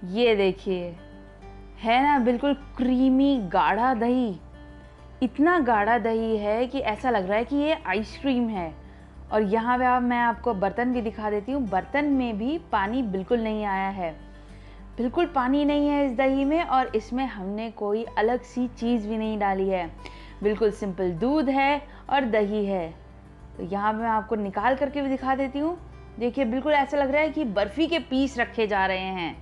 ये देखिए, है ना बिल्कुल क्रीमी गाढ़ा दही। इतना गाढ़ा दही है कि ऐसा लग रहा है कि ये आइसक्रीम है। और यहाँ पे मैं आपको बर्तन भी दिखा देती हूँ। बर्तन में भी पानी बिल्कुल नहीं आया है, बिल्कुल पानी नहीं है इस दही में। और इसमें हमने कोई अलग सी चीज़ भी नहीं डाली है, बिल्कुल सिंपल दूध है और दही है। तो यहाँ पे मैं आपको निकाल करके भी दिखा देती हूँ। देखिए, बिल्कुल ऐसा लग रहा है कि बर्फ़ी के पीस रखे जा रहे हैं।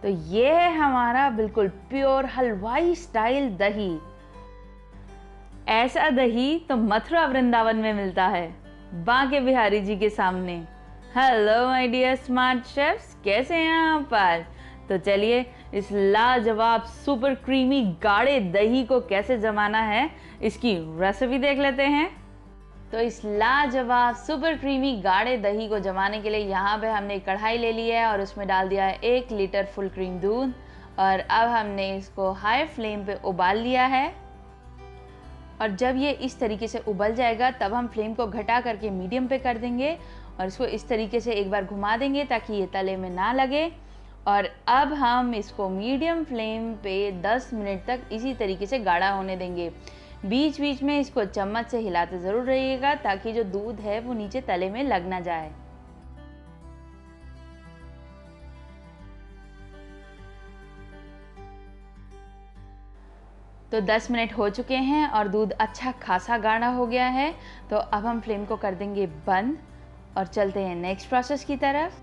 तो ये है हमारा बिल्कुल प्योर हलवाई स्टाइल दही। ऐसा दही तो मथुरा वृंदावन में मिलता है, बांके बिहारी जी के सामने। Hello my dear smart chefs, कैसे हैं आप आज? तो चलिए इस लाजवाब सुपर क्रीमी गाढ़े दही को कैसे जमाना है, इसकी रेसिपी देख लेते हैं। तो इस लाजवाब सुपर क्रीमी गाढ़े दही को जमाने के लिए यहाँ पे हमने एक कढ़ाई ले ली है और उसमें डाल दिया है 1 लीटर फुल क्रीम दूध। और अब हमने इसको हाई फ्लेम पे उबाल लिया है। और जब ये इस तरीके से उबल जाएगा तब हम फ्लेम को घटा करके मीडियम पे कर देंगे और इसको इस तरीके से एक बार घुमा देंगे ताकि ये तले में ना लगे। और अब हम इसको मीडियम फ्लेम पे 10 मिनट तक इसी तरीके से गाढ़ा होने देंगे। बीच बीच में इसको चम्मच से हिलाते ज़रूर रहिएगा ताकि जो दूध है वो नीचे तले में लग ना जाए। तो 10 मिनट हो चुके हैं और दूध अच्छा खासा गाढ़ा हो गया है। तो अब हम फ्लेम को कर देंगे बंद और चलते हैं नेक्स्ट प्रोसेस की तरफ।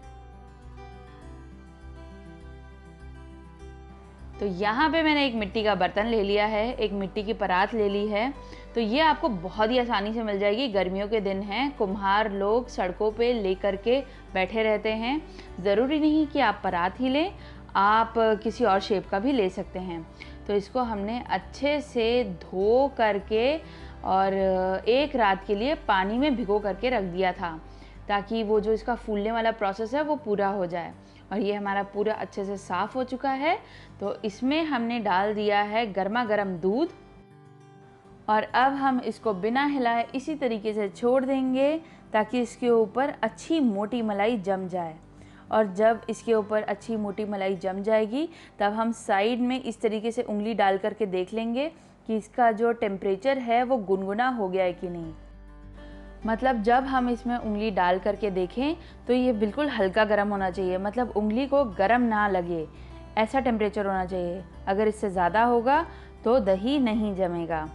तो यहाँ पे मैंने एक मिट्टी का बर्तन ले लिया है, एक मिट्टी की परात ले ली है। तो ये आपको बहुत ही आसानी से मिल जाएगी। गर्मियों के दिन हैं, कुम्हार लोग सड़कों पे लेकर के बैठे रहते हैं। ज़रूरी नहीं कि आप परात ही लें, आप किसी और शेप का भी ले सकते हैं। तो इसको हमने अच्छे से धो करके और एक रात के लिए पानी में भिगो करके रख दिया था ताकि वो जो इसका फूलने वाला प्रोसेस है वो पूरा हो जाए। और ये हमारा पूरा अच्छे से साफ़ हो चुका है। तो इसमें हमने डाल दिया है गर्मा गर्म दूध और अब हम इसको बिना हिलाए इसी तरीके से छोड़ देंगे ताकि इसके ऊपर अच्छी मोटी मलाई जम जाए। और जब इसके ऊपर अच्छी मोटी मलाई जम जाएगी तब हम साइड में इस तरीके से उंगली डाल करके देख लेंगे कि इसका जो टेम्परेचर है वो गुनगुना हो गया है कि नहीं। मतलब जब हम इसमें उंगली डाल करके देखें तो ये बिल्कुल हल्का गर्म होना चाहिए, मतलब उंगली को गर्म ना लगे, ऐसा टेम्परेचर होना चाहिए। अगर इससे ज़्यादा होगा तो दही नहीं जमेगा।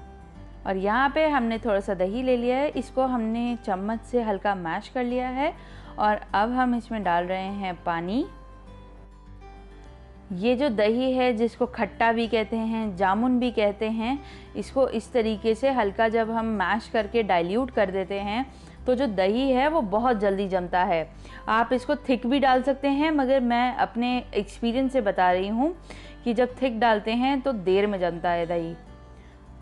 और यहाँ पे हमने थोड़ा सा दही ले लिया है, इसको हमने चम्मच से हल्का मैश कर लिया है। और अब हम इसमें डाल रहे हैं पानी। ये जो दही है जिसको खट्टा भी कहते हैं, जामुन भी कहते हैं, इसको इस तरीके से हल्का जब हम मैश करके डाइल्यूट कर देते हैं तो जो दही है वो बहुत जल्दी जमता है। आप इसको थिक भी डाल सकते हैं, मगर मैं अपने एक्सपीरियंस से बता रही हूँ कि जब थिक डालते हैं तो देर में जमता है दही।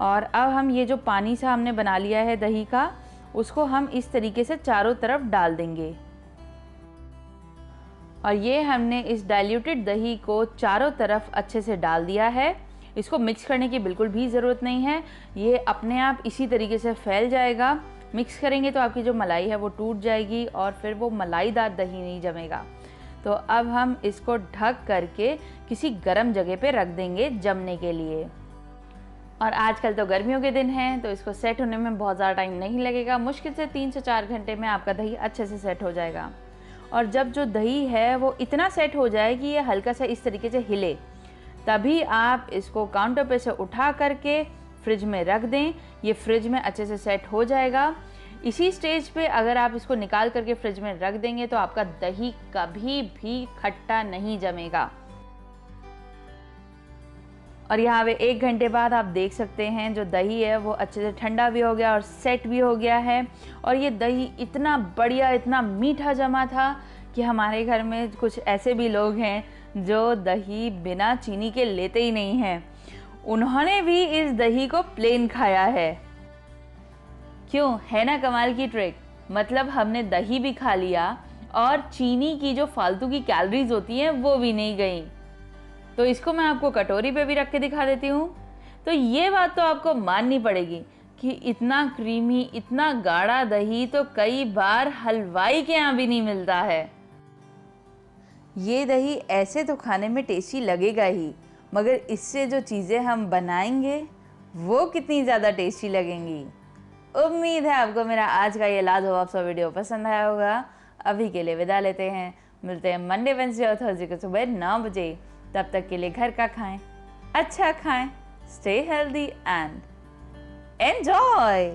और अब हम ये जो पानी सा हमने बना लिया है दही का, उसको हम इस तरीके से चारों तरफ डाल देंगे। और ये हमने इस डाइल्यूटेड दही को चारों तरफ अच्छे से डाल दिया है। इसको मिक्स करने की बिल्कुल भी ज़रूरत नहीं है, ये अपने आप इसी तरीके से फैल जाएगा। मिक्स करेंगे तो आपकी जो मलाई है वो टूट जाएगी और फिर वो मलाईदार दही नहीं जमेगा। तो अब हम इसको ढक करके किसी गर्म जगह पे रख देंगे जमने के लिए। और आजकल तो गर्मियों के दिन हैं तो इसको सेट होने में बहुत ज़्यादा टाइम नहीं लगेगा, मुश्किल से 3 से 4 घंटे में आपका दही अच्छे से सेट हो जाएगा। और जब जो दही है वो इतना सेट हो जाए कि ये हल्का सा इस तरीके से हिले, तभी आप इसको काउंटर पे से उठा करके फ्रिज में रख दें। ये फ्रिज में अच्छे से सेट हो जाएगा। इसी स्टेज पे अगर आप इसको निकाल करके फ्रिज में रख देंगे तो आपका दही कभी भी खट्टा नहीं जमेगा। और यहाँ पे 1 घंटे बाद आप देख सकते हैं जो दही है वो अच्छे से ठंडा भी हो गया और सेट भी हो गया है। और ये दही इतना बढ़िया, इतना मीठा जमा था कि हमारे घर में कुछ ऐसे भी लोग हैं जो दही बिना चीनी के लेते ही नहीं हैं। उन्होंने भी इस दही को प्लेन खाया है। क्यों, है ना कमाल की ट्रिक? मतलब हमने दही भी खा लिया और चीनी की जो फालतू की कैलोरीज होती हैं वो भी नहीं गई। तो इसको मैं आपको कटोरी पे भी रख के दिखा देती हूँ। तो ये बात तो आपको माननी पड़ेगी कि इतना क्रीमी, इतना गाढ़ा दही तो कई बार हलवाई के यहाँ भी नहीं मिलता है। ये दही ऐसे तो खाने में टेस्टी लगेगा ही, मगर इससे जो चीज़ें हम बनाएंगे वो कितनी ज़्यादा टेस्टी लगेंगी। उम्मीद है आपको मेरा आज का ये लाजवाब सा वीडियो पसंद आया होगा। अभी के लिए विदा लेते हैं, मिलते हैं मंडे वेडनेसडे और थर्सडे को सुबह 9 बजे। तब तक के लिए घर का खाएं, अच्छा खाएं, स्टे हेल्दी एंड एन्जॉय।